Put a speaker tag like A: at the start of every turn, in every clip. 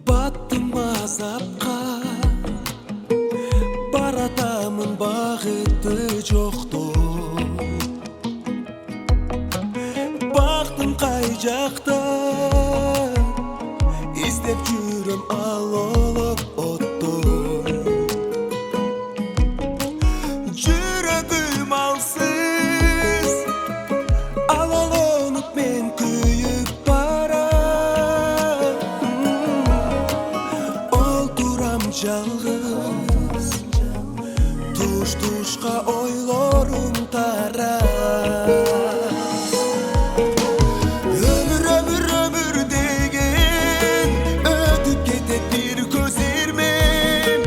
A: Баттым азапқа, баратамын бағыты жоқтың. Бақтым қай жақта, іздеп жүрім алып оттың. Жүрегім алсыз, алаланып мен күйіп барам. Олтурам жалғыз, туш-тушқа ойларым тара. Ömür деген өтіп кетет бір көзермен,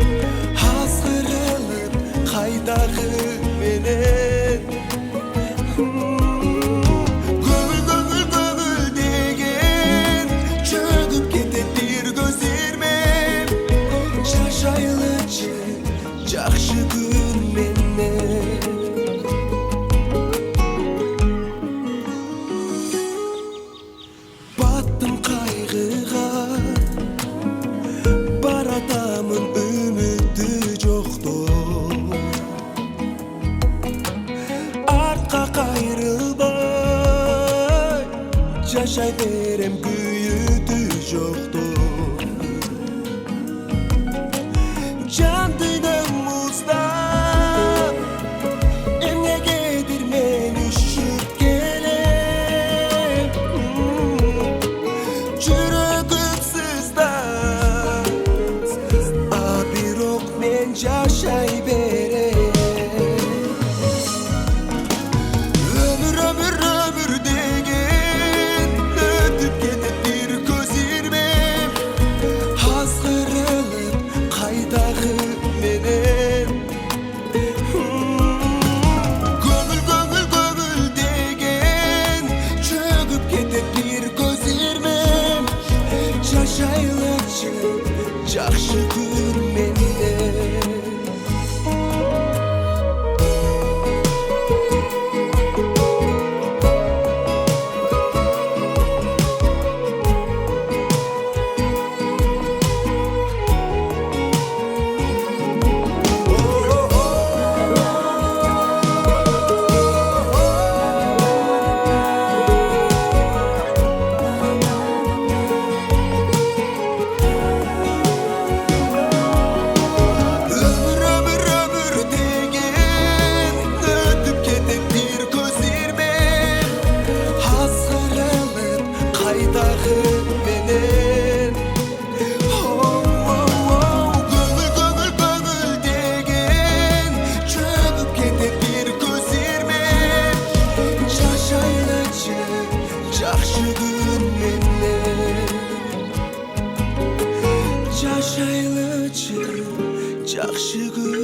A: азғырылып қайдағы менен. Көңіл деген чөгіп кетет бір көзермен, жашайлычы жақшы күн менен. Баттым қайғыға, баратамын үміті жоқтың. Артқа қайрылбай, жашай берем күйіті жоқтың. Жан дүйнөм мұздап, эмнегедир мен үшіп келем. Жүрегім сыздап, бирок мен жашай берем. Ömür деген өтіп кетет бір көзермен, азғырылып қайдағы менен. Көңіл деген чөгіп кетет бір көзермен, жашайлычы жақшы күн менен. Деген өтіп кетет бір көзермен, азғырылып қайдағы менен. Көңіл деген чөгіп кетет бір көзермен, жашайлычы жақшы күн менен. Жашайлычы жақшы күн